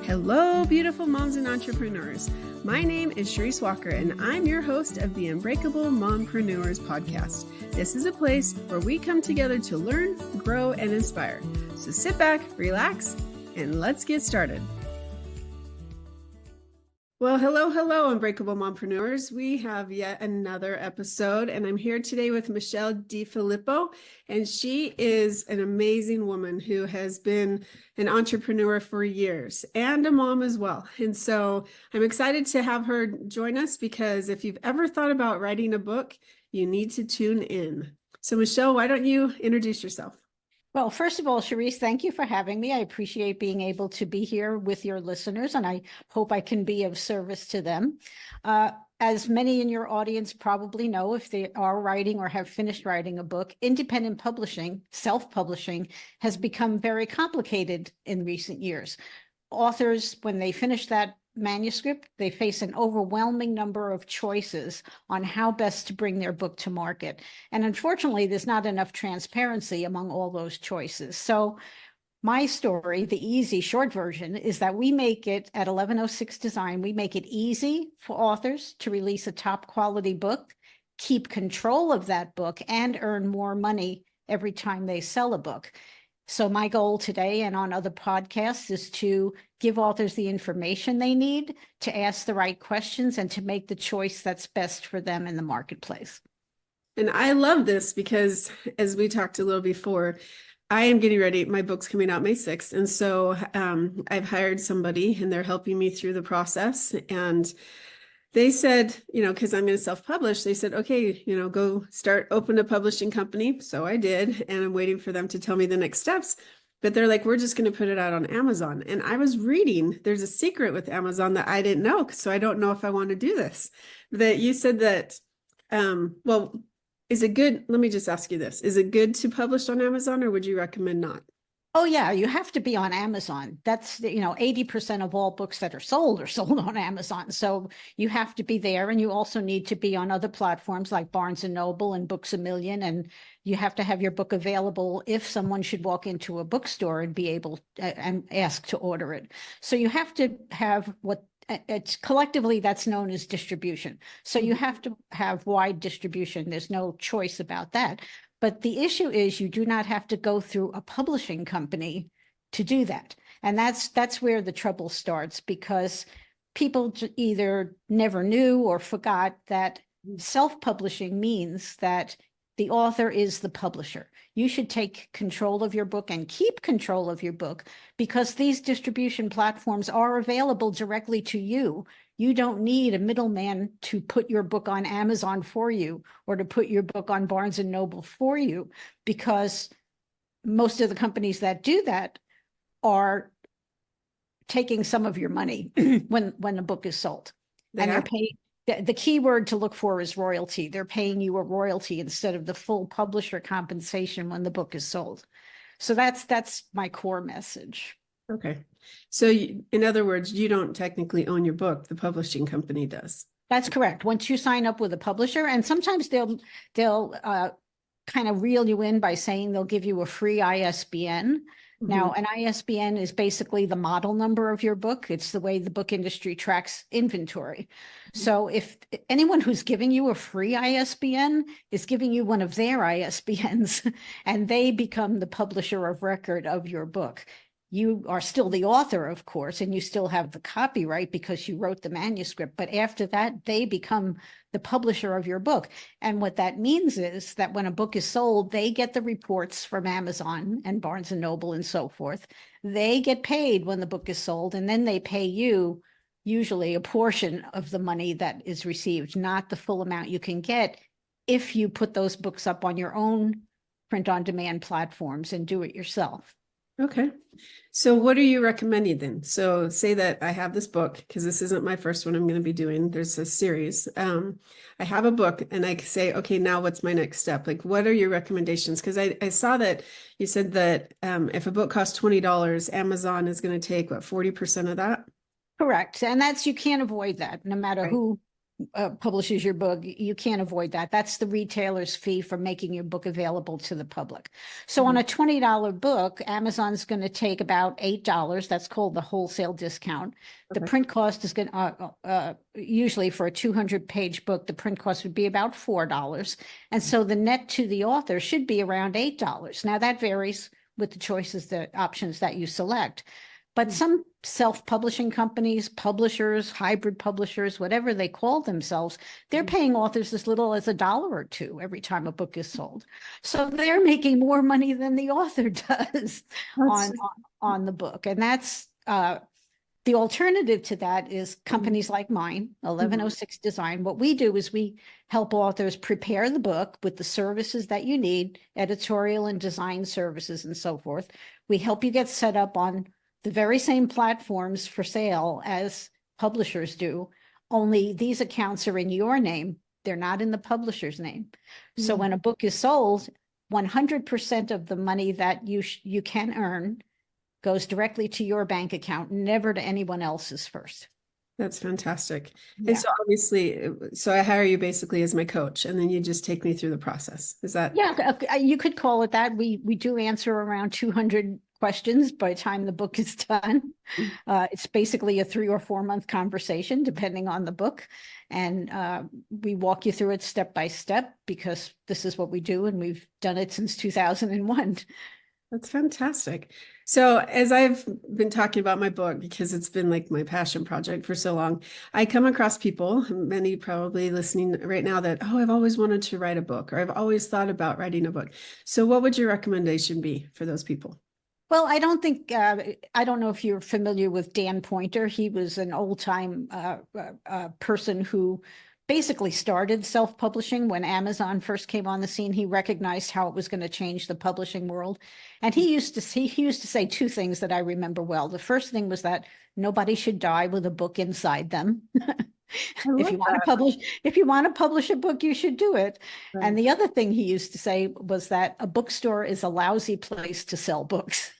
Hello, beautiful moms and entrepreneurs. My name is Sharice Walker, and I'm your host of the Unbreakable Mompreneurs podcast. This is a place where we come together to learn, grow, and inspire. So sit back, relax, and let's get started. Well, hello, Unbreakable Mompreneurs. We have yet another episode, and I'm here today with Michele Defilippo, and she is an amazing woman who has been an entrepreneur for years and a mom as well. And so I'm excited to have her join us because if you've ever thought about writing a book, you need to tune in. So Michele, why don't you introduce yourself? Well, first of all, Sharice, thank you for having me. I appreciate being able to be here with your listeners, and I hope I can be of service to them. As many in your audience probably know, if they are writing or have finished writing a book, independent publishing, self-publishing, has become very complicated in recent years. Authors, when they finish that manuscript, they face an overwhelming number of choices on how best to bring their book to market. And unfortunately, there's not enough transparency among all those choices. So my story, the easy short version, is that we make it at 1106 Design, we make it easy for authors to release a top quality book, keep control of that book, and earn more money every time they sell a book. So my goal today and on other podcasts is to give authors the information they need to ask the right questions and to make the choice that's best for them in the marketplace. And I love this because, as we talked a little before, I am getting ready. My book's coming out May 6th. And so I've hired somebody and they're helping me through the process. And they said, because I'm going to self-publish, they said, okay, go open a publishing company. So I did, and I'm waiting for them to tell me the next steps. But they're like, we're just going to put it out on Amazon. And I was reading, there's a secret with Amazon that I didn't know. So I don't know if I want to do this. That you said that, is it good? Let me just ask you this. Is it good to publish on Amazon, or would you recommend not? Oh, yeah, you have to be on Amazon. That's, 80% of all books that are sold on Amazon. So you have to be there. And you also need to be on other platforms like Barnes & Noble and Books A Million. And you have to have your book available if someone should walk into a bookstore and be able and ask to order it. So you have to have it's collectively that's known as distribution. So you have to have wide distribution. There's no choice about that. But the issue is you do not have to go through a publishing company to do that. And that's where the trouble starts, because people either never knew or forgot that self-publishing means that the author is the publisher. You should take control of your book and keep control of your book, because these distribution platforms are available directly to you. You don't need a middleman to put your book on Amazon for you or to put your book on Barnes & Noble for you, because most of the companies that do that are taking some of your money when the book is sold. And they're paying. The key word to look for is royalty. They're paying you a royalty instead of the full publisher compensation when the book is sold. So that's my core message. Okay. So in other words, you don't technically own your book. The publishing company does. That's correct. Once you sign up with a publisher, and sometimes they'll kind of reel you in by saying they'll give you a free ISBN. Mm-hmm. Now, an ISBN is basically the model number of your book. It's the way the book industry tracks inventory. Mm-hmm. So if anyone who's giving you a free ISBN is giving you one of their ISBNs, and they become the publisher of record of your book. You are still the author, of course, and you still have the copyright because you wrote the manuscript. But after that, they become the publisher of your book. And what that means is that when a book is sold, they get the reports from Amazon and Barnes & Noble and so forth. They get paid when the book is sold, and then they pay you usually a portion of the money that is received, not the full amount you can get if you put those books up on your own print-on-demand platforms and do it yourself. Okay. So what are you recommending then? So say that I have this book, because this isn't my first one I'm going to be doing. There's a series. I have a book and I say, okay, now what's my next step? Like, what are your recommendations? Because I saw that you said that if a book costs $20, Amazon is going to take, 40% of that? Correct. And you can't avoid that no matter who publishes your book, you can't avoid that. That's the retailer's fee for making your book available to the public. So on a $20 book, Amazon's going to take about $8. That's called the wholesale discount. The Okay. print cost is going to, usually for a 200-page book, the print cost would be about $4. And so the net to the author should be around $8. Now that varies with the choices, the options that you select. But some self-publishing companies, publishers, hybrid publishers, whatever they call themselves, they're paying authors as little as $1 or $2 every time a book is sold. So they're making more money than the author does That's on the book. And that's the alternative to that is companies like mine, 1106 Design. What we do is we help authors prepare the book with the services that you need, editorial and design services and so forth. We help you get set up on the very same platforms for sale as publishers do, only these accounts are in your name. They're not in the publisher's name. So when a book is sold, 100% of the money that you can earn goes directly to your bank account, never to anyone else's first. That's fantastic. Yeah. And so obviously, so I hire you basically as my coach, and then you just take me through the process. Is that? Yeah, you could call it that. We do answer around 200 questions by the time the book is done. It's basically a 3 or 4 month conversation, depending on the book. And we walk you through it step by step because this is what we do. And we've done it since 2001. That's fantastic. So as I've been talking about my book, because it's been like my passion project for so long, I come across people, many probably listening right now, that, oh, I've always wanted to write a book, or I've always thought about writing a book. So what would your recommendation be for those people? Well, I don't think, I don't know if you're familiar with Dan Poynter. He was an old-time person who basically started self-publishing when Amazon first came on the scene. He recognized how it was going to change the publishing world. And he used to say 2 things that I remember well. The first thing was that nobody should die with a book inside them. If you want to publish a book, you should do it. Right. And the other thing he used to say was that a bookstore is a lousy place to sell books,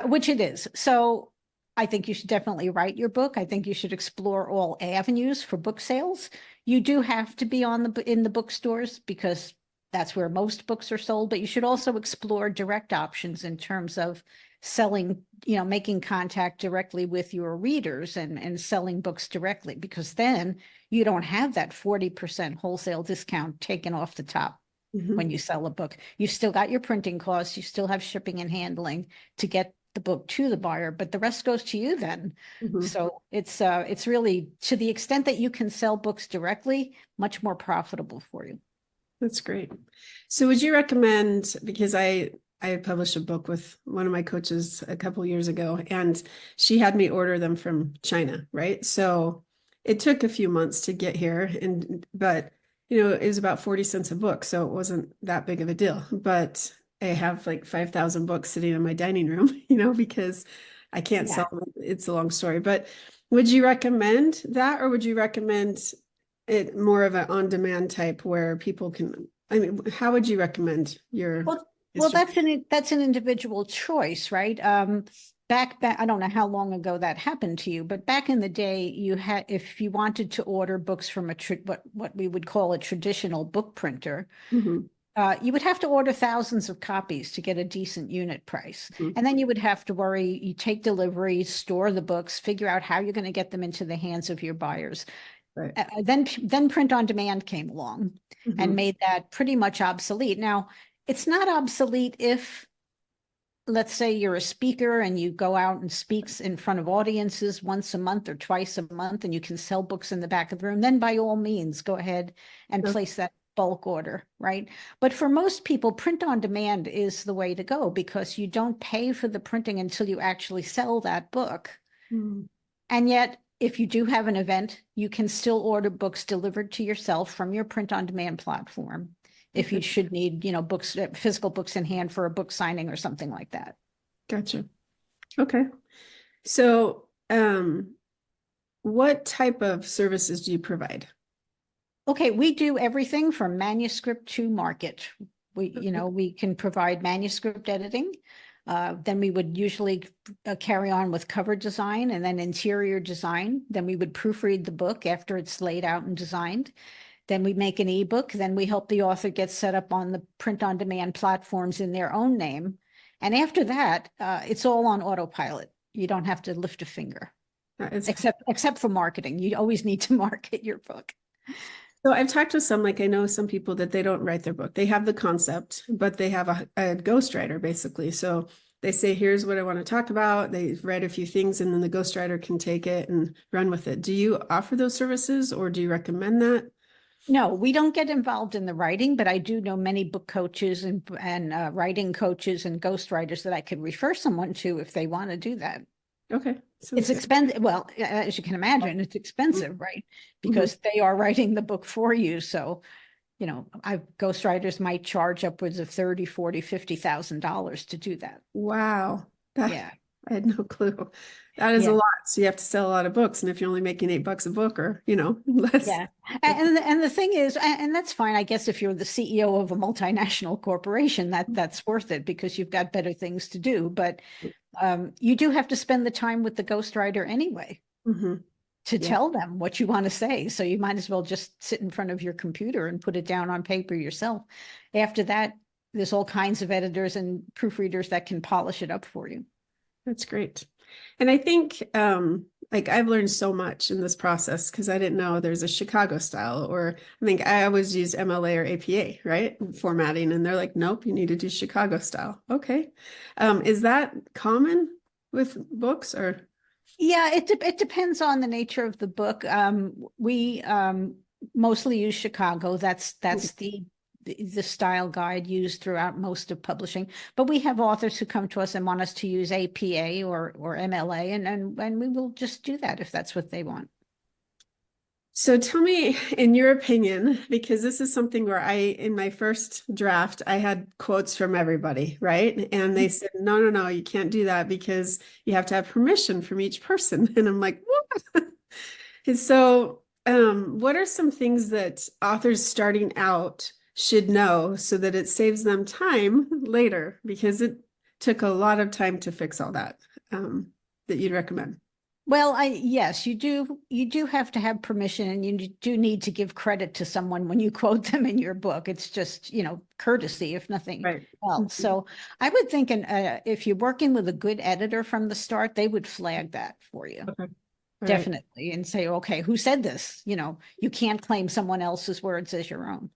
which it is. So I think you should definitely write your book. I think you should explore all avenues for book sales. You do have to be in the bookstores because that's where most books are sold, but you should also explore direct options in terms of selling, making contact directly with your readers and selling books directly, because then you don't have that 40% wholesale discount taken off the top. When you sell a book. You still got your printing costs, you still have shipping and handling to get the book to the buyer, but the rest goes to you then. So it's really, to the extent that you can sell books directly, much more profitable for you. That's great. So would you recommend, because I published a book with one of my coaches a couple of years ago, and she had me order them from China, right? So it took a few months to get here, but it was about 40 cents a book, so it wasn't that big of a deal. But I have like 5,000 books sitting in my dining room, because I can't sell them. It's a long story. But would you recommend that, or would you recommend it more of an on-demand type where people can, how would you recommend your? Well, that's an individual choice, right? Back, I don't know how long ago that happened to you, but back in the day, if you wanted to order books from what we would call a traditional book printer, you would have to order thousands of copies to get a decent unit price. And then you would have to worry, you take delivery, store the books, figure out how you're going to get them into the hands of your buyers. Right. Then print on demand came along and made that pretty much obsolete. Now, it's not obsolete if, let's say you're a speaker and you go out and speaks in front of audiences once a month or twice a month, and you can sell books in the back of the room, then by all means, go ahead and place that bulk order, right? But for most people, print on demand is the way to go because you don't pay for the printing until you actually sell that book. And yet, if you do have an event, you can still order books delivered to yourself from your print on demand platform. If you should need, books, physical books in hand for a book signing or something like that. Gotcha. Okay. So, what type of services do you provide? Okay, we do everything from manuscript to market. We can provide manuscript editing. Then we would usually carry on with cover design and then interior design. Then we would proofread the book after it's laid out and designed. Then we make an ebook. Then we help the author get set up on the print-on-demand platforms in their own name. And after that, it's all on autopilot. You don't have to lift a finger, except for marketing. You always need to market your book. So I've talked to some, like I know some people that they don't write their book. They have the concept, but they have a ghostwriter basically. So they say, here's what I want to talk about. They write a few things and then the ghostwriter can take it and run with it. Do you offer those services or do you recommend that? No, we don't get involved in the writing, but I do know many book coaches and writing coaches and ghostwriters that I could refer someone to if they want to do that. Okay. It's expensive. Well, as you can imagine, it's expensive, right? Because they are writing the book for you. So, you know, ghostwriters might charge upwards of $30,000, $40,000, $50,000 to do that. Wow. Yeah. I had no clue. That is a lot. So you have to sell a lot of books. And if you're only making $8 a book or, you know, less. Yeah. And the thing is, and that's fine, I guess, if you're the CEO of a multinational corporation, that's worth it because you've got better things to do. But you do have to spend the time with the ghostwriter anyway to tell them what you want to say. So you might as well just sit in front of your computer and put it down on paper yourself. After that, there's all kinds of editors and proofreaders that can polish it up for you. That's great. And I think like I've learned so much in this process because I didn't know there's a Chicago style, or I think I always used MLA or APA, right? Formatting. And they're like, nope, you need to do Chicago style. Okay. Is that common with books or? Yeah, it depends on the nature of the book. We mostly use Chicago. That's the style guide used throughout most of publishing. But we have authors who come to us and want us to use APA or MLA, and we will just do that if that's what they want. So tell me, in your opinion, because this is something where in my first draft, I had quotes from everybody, right? And they said, no, you can't do that because you have to have permission from each person. And I'm like, what? And so what are some things that authors starting out should know so that it saves them time later? Because it took a lot of time to fix all that, that you'd recommend. Well, yes, you do have to have permission, and you do need to give credit to someone when you quote them in your book. It's just, you know, courtesy, if nothing else. So I would think if you're working with a good editor from the start, they would flag that for you. Okay. Definitely. And say, okay, who said this? You know, you can't claim someone else's words as your own.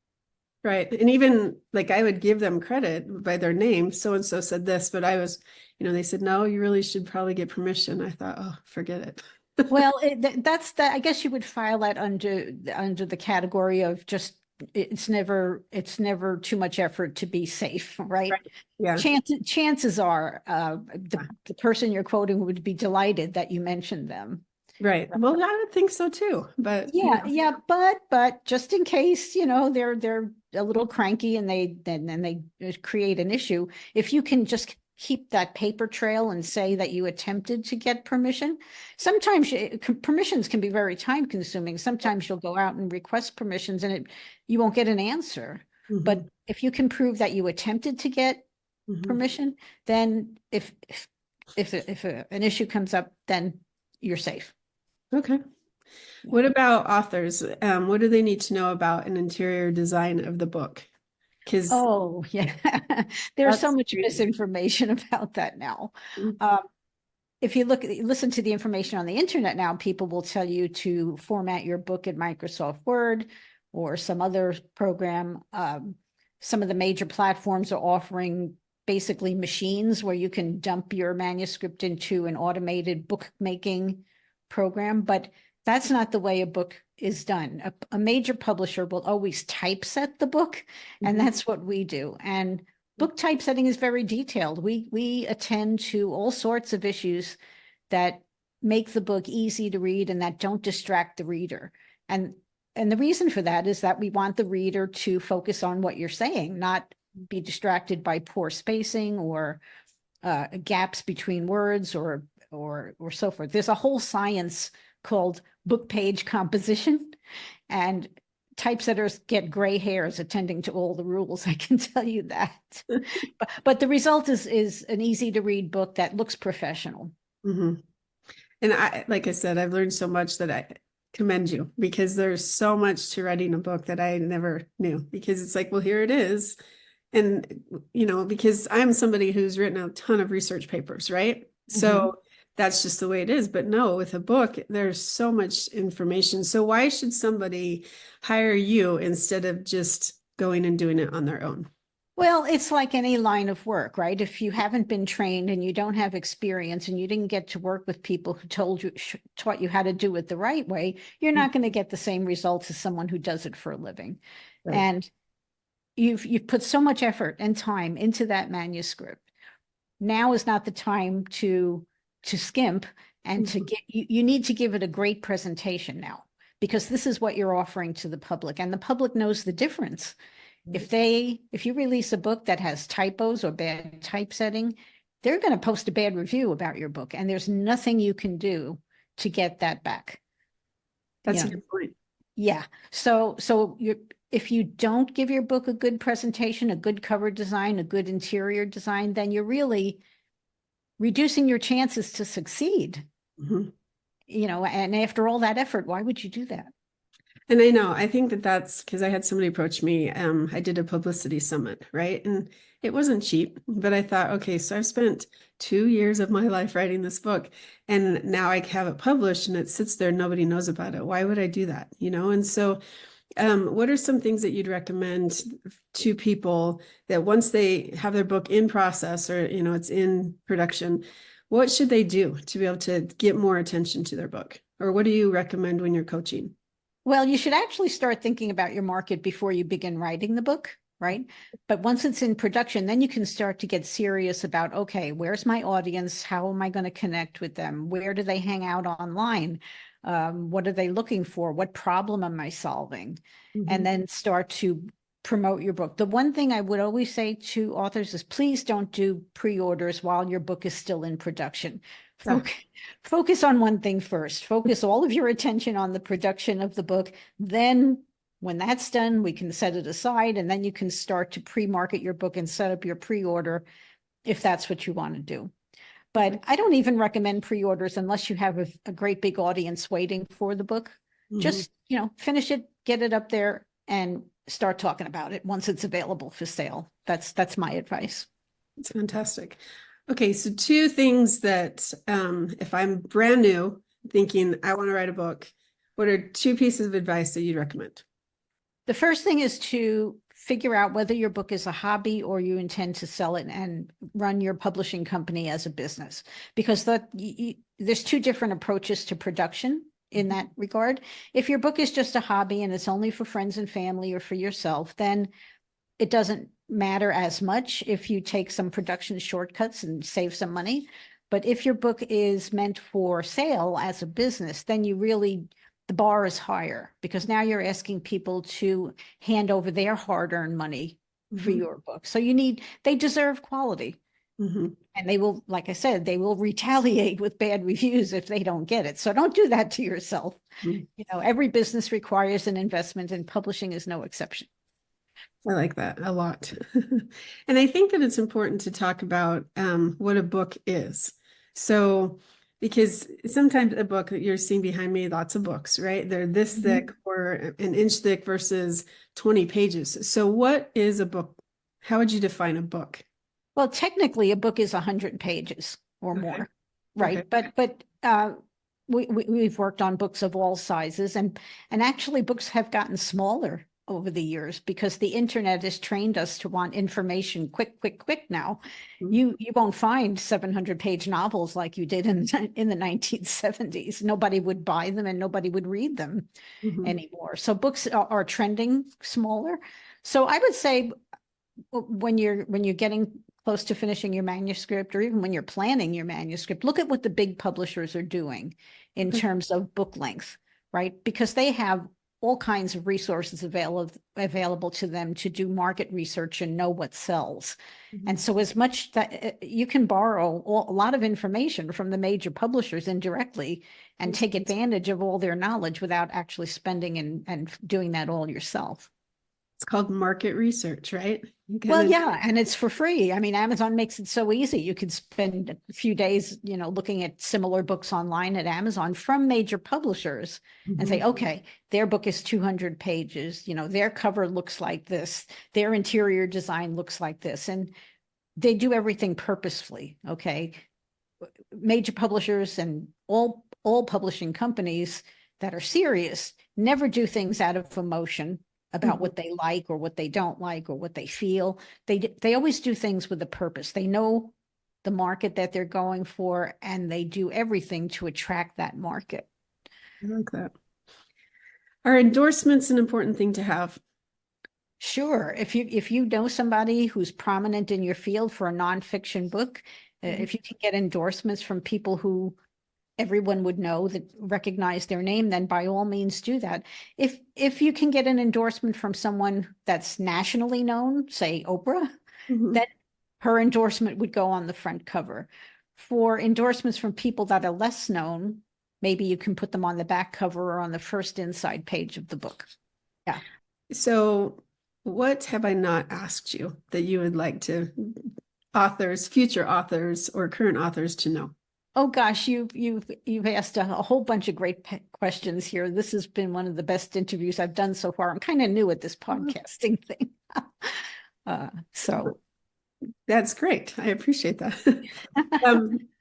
Right. And even like I would give them credit by their name. So-and-so said this, but I was, you know, they said, no, you really should probably get permission. I thought, oh, forget it. Well, that's that. I guess you would file that under the category of just it's never too much effort to be safe, right? Yeah. Chances are the person you're quoting would be delighted that you mentioned them. Right. Well, I would think so too, but yeah, but just in case, you know, they're a little cranky and they create an issue, if you can just keep that paper trail and say that you attempted to get permission. Sometimes permissions can be very time consuming. Sometimes you'll go out and request permissions and you won't get an answer. But if you can prove that you attempted to get permission, then if an issue comes up, then you're safe. Okay. What about authors? What do they need to know about an interior design of the book? Oh, yeah. There's so much misinformation about that now. If you listen to the information on the internet now, people will tell you to format your book in Microsoft Word or some other program. Some of the major platforms are offering basically machines where you can dump your manuscript into an automated bookmaking program, but that's not the way a book is done. A major publisher will always typeset the book, and that's what we do. And book typesetting is very detailed. We attend to all sorts of issues that make the book easy to read and that don't distract the reader. And the reason for that is that we want the reader to focus on what you're saying, not be distracted by poor spacing or gaps between words or so forth. There's a whole science called book page composition, and typesetters get gray hairs attending to all the rules. I can tell you that. But the result is an easy to read book that looks professional. Mhm. And like I said, I've learned so much that I commend you, because there's so much to writing a book that I never knew, because it's like, well, here it is. And, because I'm somebody who's written a ton of research papers, right? So that's just the way it is. But no, with a book, there's so much information. So why should somebody hire you instead of just going and doing it on their own? Well, it's like any line of work, right? If you haven't been trained and you don't have experience and you didn't get to work with people who taught you how to do it the right way, you're not going to get the same results as someone who does it for a living. Right. And you've put so much effort and time into that manuscript. Now is not the time to skimp and to get you need to give it a great presentation now, because this is what you're offering to the public, and the public knows the difference. If you release a book that has typos or bad typesetting, they're going to post a bad review about your book, and there's nothing you can do to get that back. That's a good point. Yeah. So if you don't give your book a good presentation, a good cover design, a good interior design, then you're really reducing your chances to succeed. And after all that effort, why would you do that? And I think that's because I had somebody approach me. I did a publicity summit, right? And it wasn't cheap, but I thought, okay, so I've spent 2 years of my life writing this book, and now I have it published and it sits there, nobody knows about it. Why would I do that? And so what are some things that you'd recommend to people that once they have their book in process, or, it's in production, what should they do to be able to get more attention to their book? Or what do you recommend when you're coaching? Well, you should actually start thinking about your market before you begin writing the book, right? But once it's in production, then you can start to get serious about, okay, where's my audience? How am I going to connect with them? Where do they hang out online? What are they looking for? What problem am I solving? And then start to promote your book. The one thing I would always say to authors is, please don't do pre-orders while your book is still in production. Focus on one thing first. Focus all of your attention on the production of the book. Then when that's done, we can set it aside, and then you can start to pre-market your book and set up your pre-order if that's what you want to do. But I don't even recommend pre-orders unless you have a great big audience waiting for the book. Just, finish it, get it up there, and start talking about it once it's available for sale. That's my advice. It's fantastic. Okay, so two things that if I'm brand new thinking I want to write a book, what are two pieces of advice that you'd recommend? The first thing is to figure out whether your book is a hobby or you intend to sell it and run your publishing company as a business, because there's two different approaches to production in that regard. If your book is just a hobby and it's only for friends and family or for yourself, then it doesn't matter as much if you take some production shortcuts and save some money. But if your book is meant for sale as a business, then the bar is higher, because now you're asking people to hand over their hard-earned money for your book. So they deserve quality. And they will, like I said, they will retaliate with bad reviews if they don't get it. So don't do that to yourself. Every business requires an investment, and publishing is no exception. I like that a lot. And I think that it's important to talk about what a book is. So, because sometimes a book that you're seeing behind me, lots of books, right? They're this thick or an inch thick versus 20 pages. So what is a book? How would you define a book? Well, technically a book is 100 pages or more, right? But we've worked on books of all sizes, and actually books have gotten smaller over the years, because the internet has trained us to want information quick now. You won't find 700-page novels like you did in the 1970s. Nobody would buy them and nobody would read them anymore. So books are trending smaller. So I would say when you're getting close to finishing your manuscript, or even when you're planning your manuscript, look at what the big publishers are doing in terms of book length, right? Because they have all kinds of resources available to them to do market research and know what sells. And so as much that you can borrow a lot of information from the major publishers indirectly and take advantage of all their knowledge without actually spending and doing that all yourself. It's called market research, right? Well, yeah, and it's for free. I mean, Amazon makes it so easy. You could spend a few days, looking at similar books online at Amazon from major publishers and say, okay, their book is 200 pages, their cover looks like this, their interior design looks like this, and they do everything purposefully, okay? Major publishers and all publishing companies that are serious never do things out of emotion about what they like or what they don't like or what they feel. They always do things with a purpose. They know the market that they're going for, and they do everything to attract that market. I like that. Are endorsements an important thing to have? Sure. If you know somebody who's prominent in your field for a nonfiction book, if you can get endorsements from people who everyone would know, that recognize their name, then by all means do that. If you can get an endorsement from someone that's nationally known, say Oprah, then her endorsement would go on the front cover. For endorsements from people that are less known, maybe you can put them on the back cover or on the first inside page of the book. Yeah. So what have I not asked you that you would like to authors, future authors or current authors to know? Oh gosh, you've asked a whole bunch of great questions here. This has been one of the best interviews I've done so far. I'm kind of new at this podcasting thing. So that's great. I appreciate that.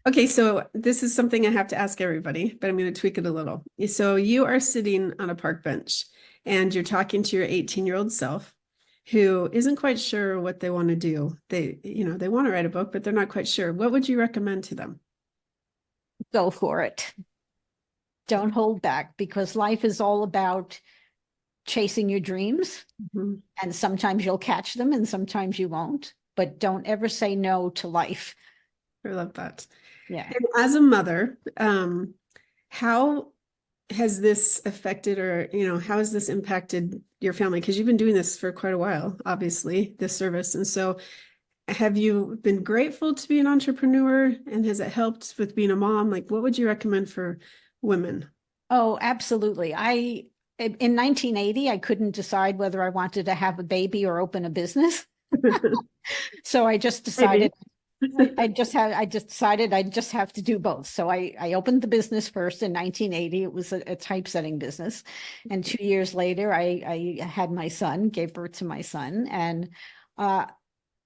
Okay, so this is something I have to ask everybody, but I'm going to tweak it a little. So you are sitting on a park bench and you're talking to your 18-year-old self who isn't quite sure what they want to do. They want to write a book, but they're not quite sure. What would you recommend to them? Go for it. Don't hold back, because life is all about chasing your dreams. And sometimes you'll catch them and sometimes you won't, but don't ever say no to life. I love that. Yeah. And as a mother, how has this affected, or, how has this impacted your family? Because you've been doing this for quite a while, obviously, this service. And so have you been grateful to be an entrepreneur, and has it helped with being a mom? Like, what would you recommend for women? Oh, absolutely. In 1980, I couldn't decide whether I wanted to have a baby or open a business. So I just decided I decided I just have to do both. So I opened the business first in 1980. It was a typesetting business. And 2 years later, I had my son, gave birth to my son. And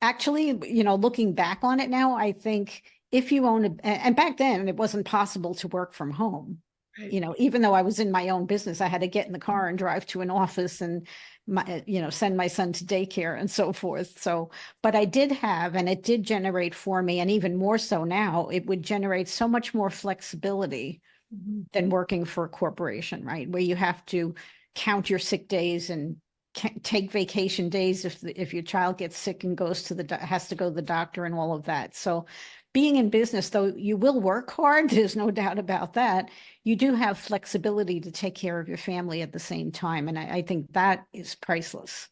actually, looking back on it now, I think if you own and back then it wasn't possible to work from home. Right. Even though I was in my own business, I had to get in the car and drive to an office and send my son to daycare and so forth. So, but I did have, and it did generate for me, and even more so now, it would generate so much more flexibility than working for a corporation, right? Where you have to count your sick days and take vacation days if your child gets sick and has to go to the doctor and all of that. So being in business, though you will work hard, there's no doubt about that, you do have flexibility to take care of your family at the same time. And I think that is priceless.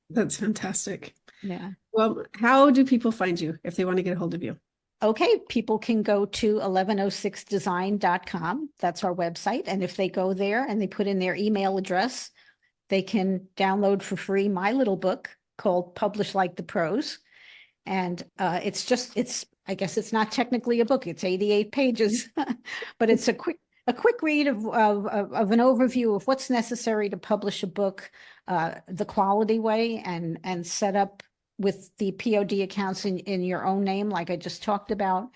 That's fantastic. Yeah. Well, how do people find you if they want to get a hold of you? Okay, people can go to 1106design.com. That's our website. And if they go there and they put in their email address, they can download for free my little book called Publish Like the Pros. And I guess it's not technically a book. It's 88 pages, but it's a quick read of an overview of what's necessary to publish a book the quality way, and set up with the POD accounts in your own name, like I just talked about.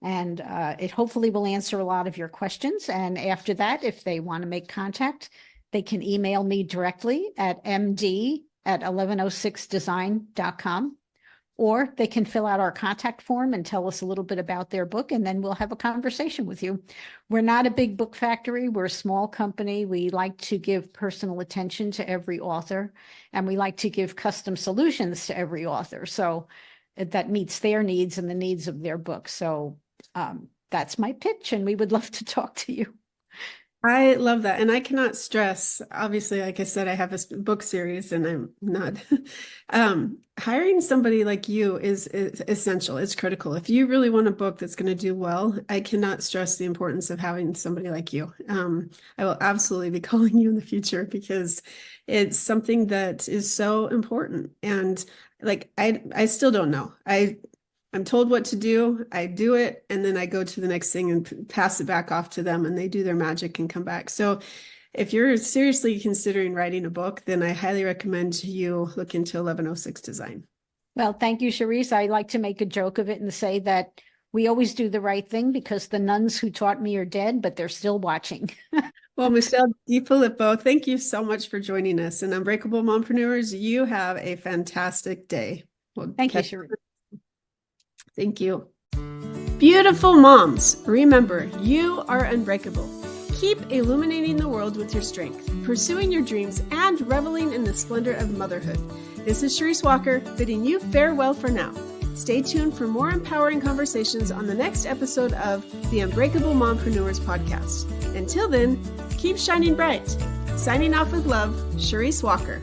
And it hopefully will answer a lot of your questions. And after that, if they want to make contact, they can email me directly at md@1106design.com. Or they can fill out our contact form and tell us a little bit about their book, and then we'll have a conversation with you. We're not a big book factory. We're a small company. We like to give personal attention to every author, and we like to give custom solutions to every author. So that meets their needs and the needs of their book. So that's my pitch, and we would love to talk to you. I love that. And I cannot stress, obviously, like I said, I have this book series and I'm not, hiring somebody like you is essential. It's critical. If you really want a book that's going to do well, I cannot stress the importance of having somebody like you. I will absolutely be calling you in the future because it's something that is so important. And like, I still don't know. I'm told what to do, I do it, and then I go to the next thing and pass it back off to them and they do their magic and come back. So if you're seriously considering writing a book, then I highly recommend you look into 1106 design. Well, thank you, Charisse. I like to make a joke of it and say that we always do the right thing because the nuns who taught me are dead, but they're still watching. Well, Michele Defilippo, thank you so much for joining us. And Unbreakable Mompreneurs, you have a fantastic day. Thank you, Charisse. Thank you. Beautiful moms, remember, you are unbreakable. Keep illuminating the world with your strength, pursuing your dreams, and reveling in the splendor of motherhood. This is Charisse Walker, bidding you farewell for now. Stay tuned for more empowering conversations on the next episode of the Unbreakable Mompreneurs podcast. Until then, keep shining bright. Signing off with love, Charisse Walker.